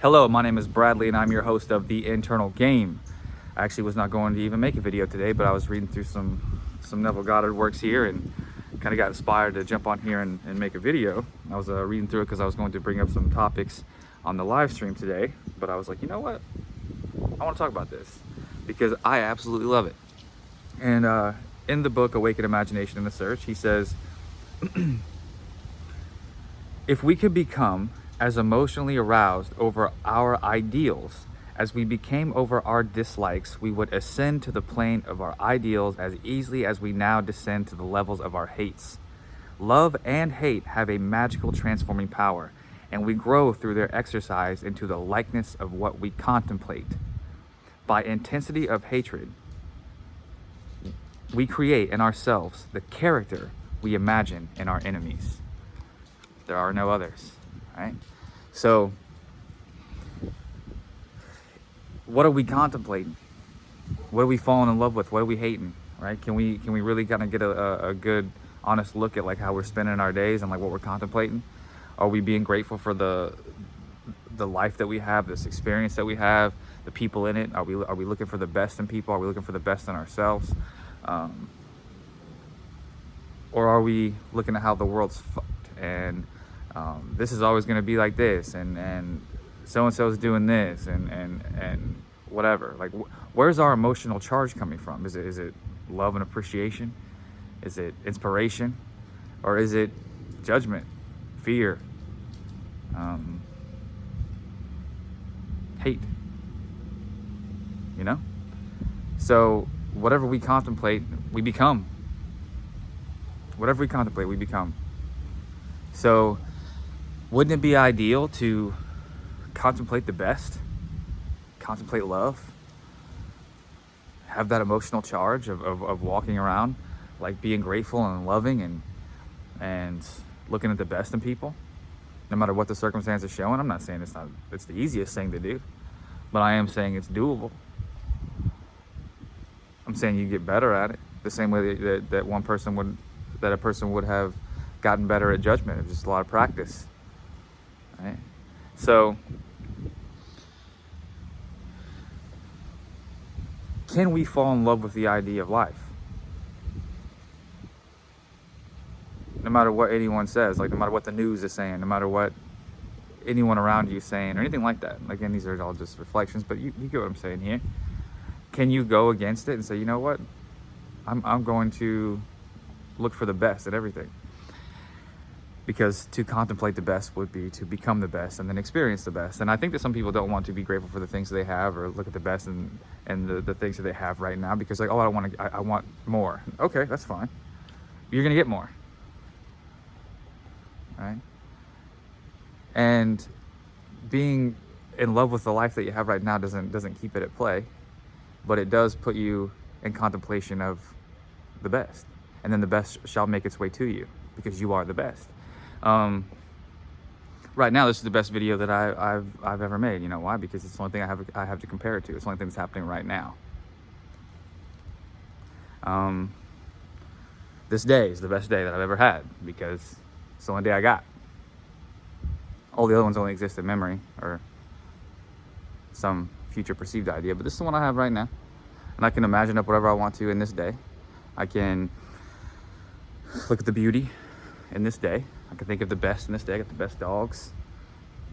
Hello, my name is Bradley and I'm your host of The Internal Game. I actually was not going to even make a video today, but I was reading through some Neville Goddard works here and kind of got inspired to jump on here and make a video. I was reading through it because I was going to bring up some topics on the live stream today, but I was like, you know what? I want to talk about this because I absolutely love it. And in the book, Awaken Imagination in the Search, he says, if we could become as emotionally aroused over our ideals as we became over our dislikes, we would ascend to the plane of our ideals as easily as we now descend to the levels of our hates. Love and hate have a magical transforming power, and we grow through their exercise into the likeness of what we contemplate. By intensity of hatred, we create in ourselves the character we imagine in our enemies. There are no others, right? So, what are we contemplating? What are we falling in love with? What are we hating, right? Can we really kind of get a good, honest look at like how we're spending our days and like what we're contemplating? Are we being grateful for the life that we have, this experience that we have, the people in it? Are we looking for the best in people? Are we looking for the best in ourselves? Or are we looking at how the world's fucked and this is always going to be like this, and so-and-so is doing this, and whatever. Like, where's our emotional charge coming from? Is it love and appreciation? Is it inspiration? Or is it judgment, fear, hate? You know? So whatever we contemplate, we become. Whatever we contemplate, we become. So wouldn't it be ideal to contemplate the best, contemplate love, have that emotional charge of walking around like being grateful and loving and looking at the best in people, no matter what the circumstances showing? I'm not saying it's the easiest thing to do, but I am saying it's doable. I'm saying you get better at it the same way that a person would have gotten better at judgment. It's just a lot of practice, right? So can we fall in love with the idea of life? No matter what anyone says, like no matter what the news is saying, no matter what anyone around you is saying or anything like that. Again, these are all just reflections, but you get what I'm saying here. Can you go against it and say, you know what? I'm going to look for the best at everything. Because to contemplate the best would be to become the best and then experience the best. And I think that some people don't want to be grateful for the things that they have or look at the best and the things that they have right now because like, oh, I want more. Okay, that's fine. You're gonna get more, right? And being in love with the life that you have right now doesn't keep it at play, but it does put you in contemplation of the best, and then the best shall make its way to you because you are the best. Right now, this is the best video that I've ever made. You know why? Because it's the only thing I have to compare it to. It's the only thing that's happening right now. This day is the best day that I've ever had because it's the only day I got. All the other ones only exist in memory or some future perceived idea, but this is the one I have right now, and I can imagine up whatever I want to in this day. I can look at the beauty in this day. I can think of the best in this day. I got the best dogs,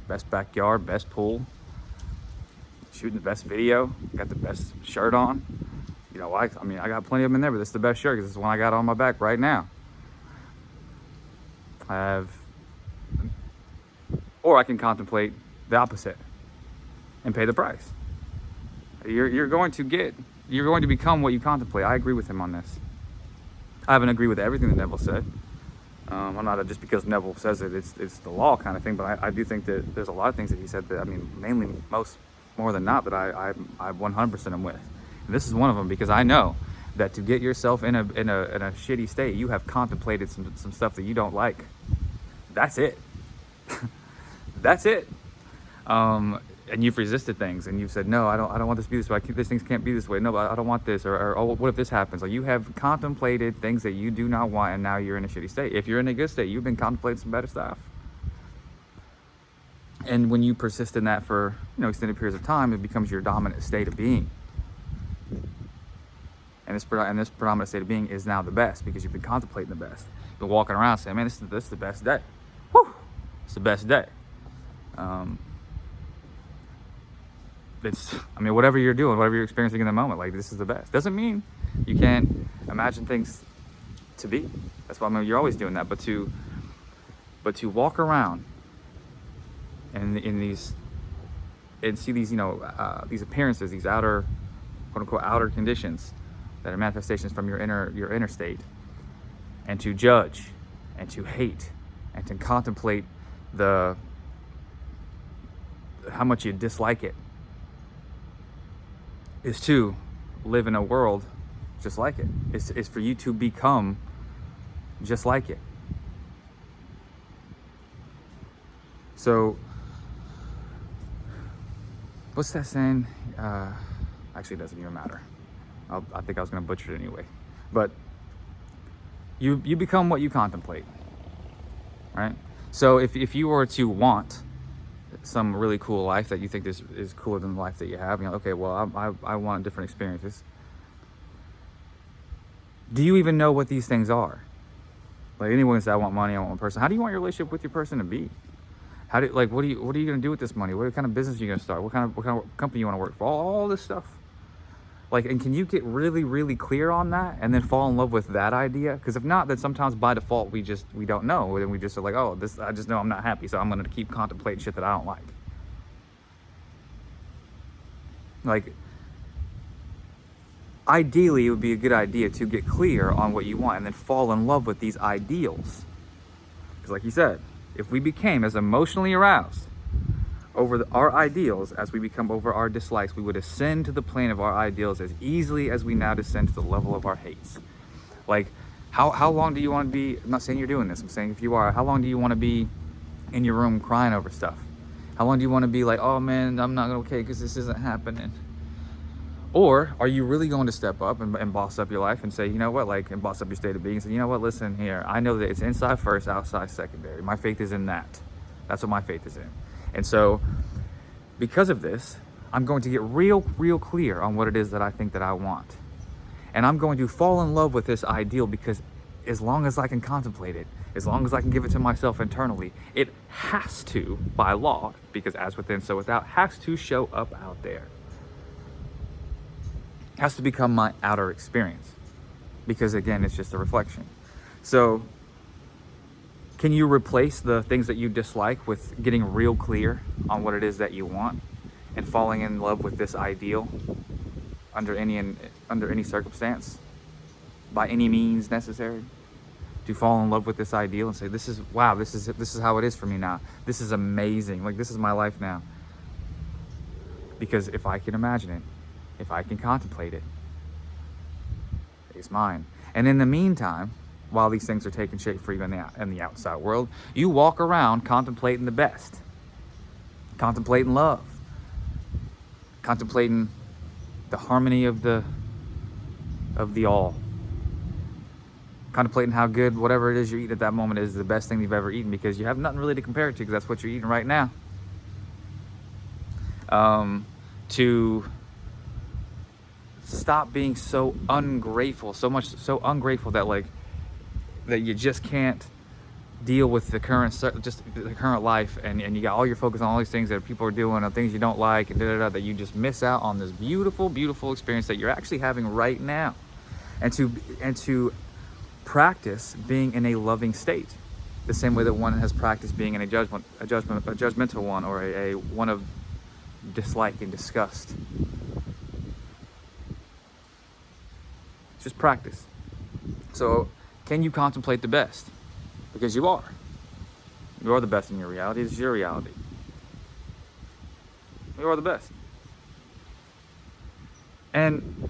best backyard, best pool, shooting the best video, got the best shirt on. You know, I got plenty of them in there, but this is the best shirt because it's the one I got on my back right now. Or I can contemplate the opposite and pay the price. You're going to become what you contemplate. I agree with him on this. I haven't agreed with everything that Neville said. I'm not just because Neville says it, it's the law kind of thing, but I do think that there's a lot of things that he said that, mainly more than not, that I 100% am with. And this is one of them because I know that to get yourself in a shitty state, you have contemplated some stuff that you don't like. That's it. That's it. And you've resisted things, and you've said, no, I don't want this to be this way. These things can't be this way. No, but I don't want this. Or oh, what if this happens? Like, you have contemplated things that you do not want, and now you're in a shitty state. If you're in a good state, you've been contemplating some better stuff. And when you persist in that for, extended periods of time, it becomes your dominant state of being. And this predominant state of being is now the best, because you've been contemplating the best. You've been walking around saying, man, this is the best day. Woo! It's the best day. Whatever you're doing, whatever you're experiencing in the moment, like, this is the best. Doesn't mean you can't imagine things to be. That's why you're always doing that. But to walk around and see these, these appearances, these outer, quote unquote, outer conditions that are manifestations from your inner state, and to judge and to hate and to contemplate how much you dislike it, is to live in a world just like it. It's for you to become just like it. So, what's that saying? Actually, it doesn't even matter. I think I was going to butcher it anyway. But you become what you contemplate, right? So if you were to want some really cool life that you think is cooler than the life that you have, okay, well, I want different experiences. Do you even know what these things are? Like, anyone says, I want money, I want one person. How do you want your relationship with your person to be? What are you going to do with this money? What kind of business are you going to start? What kind of company you want to work for? All this stuff. Like, and can you get really, really clear on that and then fall in love with that idea? Because if not, then sometimes by default we don't know, and we just are like, oh, I just know I'm not happy, so I'm going to keep contemplating shit that I don't like. Like, ideally, it would be a good idea to get clear on what you want and then fall in love with these ideals. Because, like you said, if we became as emotionally aroused over our ideals as we become over our dislikes, we would ascend to the plane of our ideals as easily as we now descend to the level of our hates. Like, how long do you want to be, I'm not saying you're doing this, I'm saying if you are, how long do you want to be in your room crying over stuff? How long do you want to be like, oh man, I'm not okay because this isn't happening? Or are you really going to step up and boss up your life and say, you know what, and boss up your state of being and say, you know what, listen here, I know that it's inside first, outside secondary. My faith is in that. That's what my faith is in. And so, because of this, I'm going to get real clear on what it is that I think that I want. And I'm going to fall in love with this ideal, because as long as I can contemplate it, as long as I can give it to myself internally, it has to, by law, because as within, so without, has to show up out there. It has to become my outer experience. Because again, it's just a reflection. So, can you replace the things that you dislike with getting real clear on what it is that you want and falling in love with this ideal under any circumstance, by any means necessary? To fall in love with this ideal and say, this is how it is for me now. This is amazing. Like, this is my life now. Because if I can imagine it, if I can contemplate it, it's mine. And in the meantime, while these things are taking shape for you in the outside world, you walk around contemplating the best, contemplating love, contemplating the harmony of the all, contemplating how good whatever it is you're eating at that moment is the best thing you've ever eaten, because you have nothing really to compare it to, because that's what you're eating right now. To stop being so ungrateful, so ungrateful that you just can't deal with the current life, and you got all your focus on all these things that people are doing, and things you don't like, and that you just miss out on this beautiful experience that you're actually having right now, and to practice being in a loving state, the same way that one has practiced being in a judgmental one, or a one of dislike and disgust. Just practice. So, can you contemplate the best? Because you are. You are the best in your reality. This is your reality. You are the best. And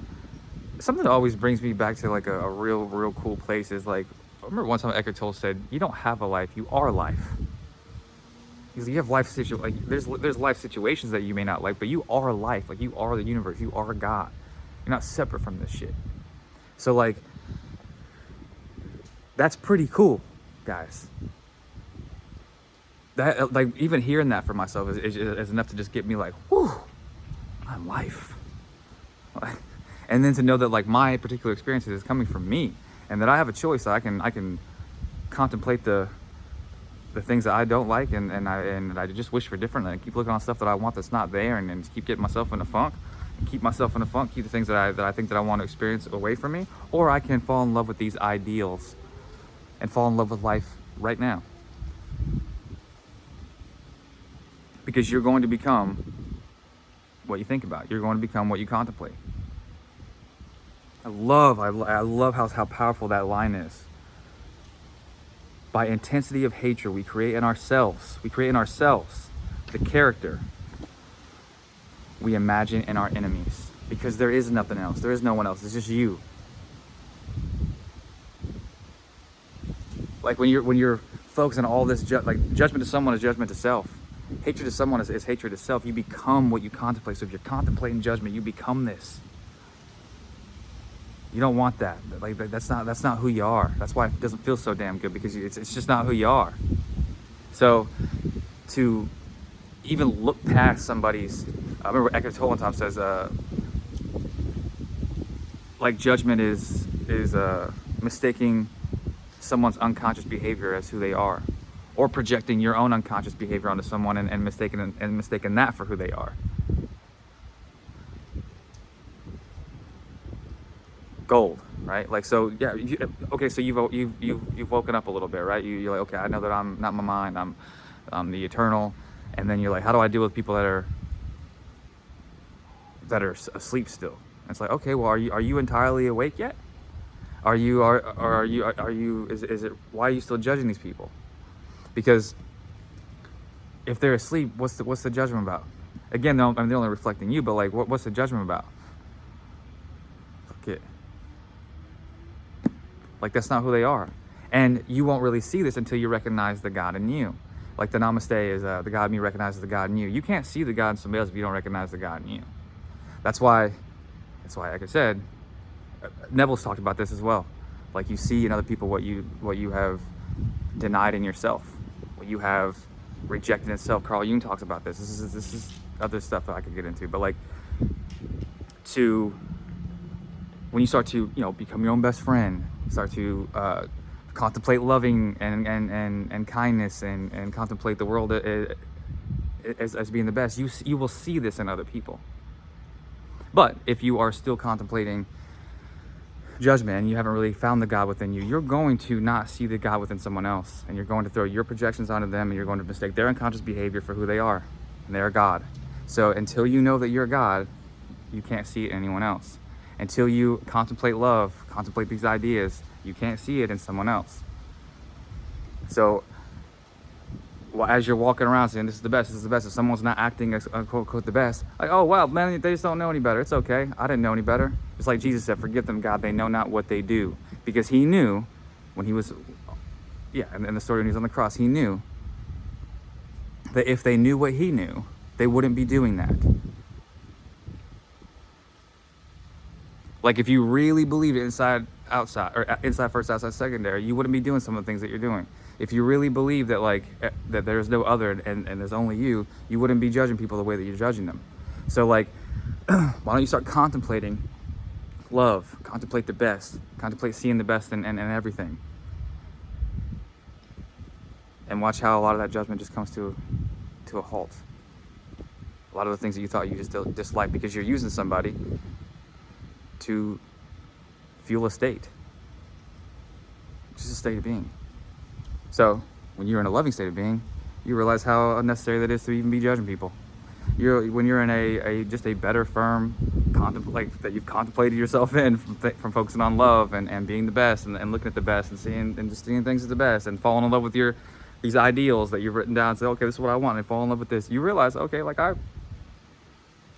something that always brings me back to a real cool place is I remember one time Eckhart Tolle said, you don't have a life, you are life. Because you have life there's life situations that you may not like, but you are life. You are the universe. You are God. You're not separate from this shit. So that's pretty cool, guys. that, like, even hearing that for myself is enough to just get me like, whew, I'm life. And then to know that, like, my particular experiences is coming from me, and that I have a choice. That I can contemplate the things that I don't like, and I just wish for different, and keep looking on stuff that I want that's not there, and just keep getting myself in a funk, keep the things that I think that I want to experience away from me. Or I can fall in love with these ideals and fall in love with life right now. Because you're going to become what you think about. You're going to become what you contemplate. I love how powerful that line is. By intensity of hatred, we create in ourselves the character we imagine in our enemies. Because there is nothing else. There is no one else. It's just you. Like when you're focusing on all this, judgment to someone is judgment to self. Hatred to someone is hatred to self. You become what you contemplate. So if you're contemplating judgment, you become this. You don't want that. Like, that's not who you are. That's why it doesn't feel so damn good, because it's just not who you are. So to even look past somebody's, I remember Eckhart Tolle says, like, judgment is mistaking someone's unconscious behavior as who they are, or projecting your own unconscious behavior onto someone and mistaking that for who they are. Gold, right? Like, so yeah, okay, so you've woken up a little bit, right? You're like, okay, I know that I'm not my mind, I'm the eternal. And then you're like, how do I deal with people that are asleep still? And it's like, okay, well, are you entirely awake yet? Are you is it, why are you still judging these people? Because if they're asleep, what's the judgment about? Again, they're only reflecting you, but like, what's the judgment about? Fuck it. Like, that's not who they are. And you won't really see this until you recognize the God in you. Like, the namaste is the God in me recognizes the God in you. You can't see the God in somebody else if you don't recognize the God in you. That's why, like I said, Neville's talked about this as well. Like, you see in other people what you have denied in yourself, what you have rejected in self. Carl Jung talks about this. This is other stuff that I could get into. But like, when you start to, become your own best friend, start to contemplate loving and kindness, and contemplate the world as being the best, you will see this in other people. But if you are still contemplating judgment and you haven't really found the God within you, you're going to not see the God within someone else, and you're going to throw your projections onto them, and you're going to mistake their unconscious behavior for who they are, and they're God. So until you know that you're God, you can't see it in anyone else. Until you contemplate love, contemplate these ideas, you can't see it in someone else. So, as you're walking around saying, this is the best, if someone's not acting as quote the best, like, oh, wow, man, they just don't know any better. It's okay. I didn't know any better. It's like Jesus said, forgive them, God, they know not what they do. Because he knew when he was, in the story when he was on the cross, he knew that if they knew what he knew, they wouldn't be doing that. Like, if you really believed it inside first, outside secondary, you wouldn't be doing some of the things that you're doing. If you really believe that, like, that there's no other and there's only you wouldn't be judging people the way that you're judging them. So, like, why don't you start contemplating love, contemplate the best, contemplate seeing the best in everything, and watch how a lot of that judgment just comes to a halt. A lot of the things that you thought you just disliked because you're using somebody to fuel a state. It's just a state of being. So when you're in a loving state of being, you realize how unnecessary that is to even be judging people. When you're in a just a better, firm that you've contemplated yourself in from focusing on love and being the best and looking at the best and seeing things as the best and falling in love with these ideals that you've written down and say, okay, this is what I want, and fall in love with this. You realize, okay, like, what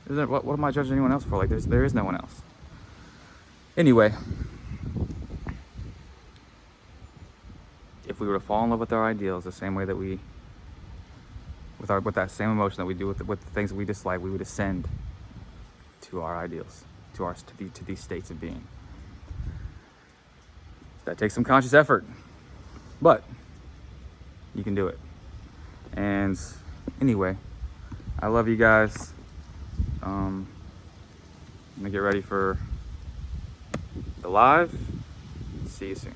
am I judging anyone else for? Like, there is no one else. Anyway, if we were to fall in love with our ideals the same way that with that same emotion that we do with the things that we dislike, we would ascend to our ideals, to these states of being. That takes some conscious effort, but you can do it. And anyway, I love you guys. I'm gonna get ready for the live. See you soon.